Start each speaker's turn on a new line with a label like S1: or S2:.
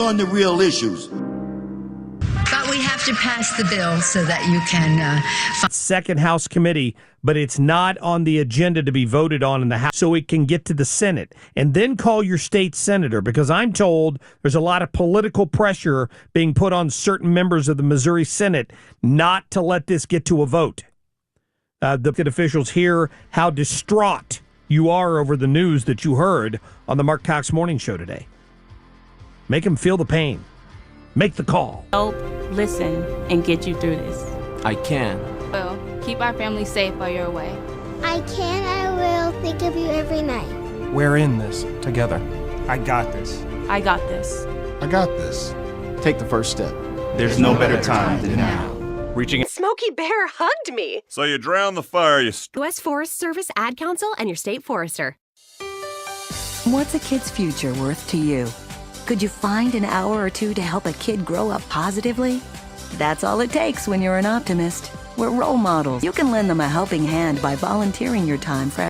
S1: on the real issues.
S2: But we have to pass the bill so that you can
S3: Second House committee, but it's not on the agenda to be voted on in the House, so it can get to the Senate. And then call your state senator, because I'm told there's a lot of political pressure being put on certain members of the Missouri Senate not to let this get to a vote. The officials hear how distraught you are over the news that you heard on the Mark Cox Morning Show today. Make them feel the pain. Make the call.
S4: Help, listen, and get you through this.
S5: I can.
S6: Well, keep our family safe while you're away.
S7: I can, I will think of you every night.
S5: We're in this together.
S8: I got this.
S4: I got this.
S9: I got this.
S5: Take the first step.
S10: There's no better time than now.
S5: Reaching.
S11: Smokey Bear hugged me.
S12: So you drown the fire,
S11: U.S. Forest Service Ad Council and your state forester.
S13: What's a kid's future worth to you? Could you find an hour or two to help a kid grow up positively? That's all it takes when you're an optimist. We're role models. You can lend them a helping hand by volunteering your time for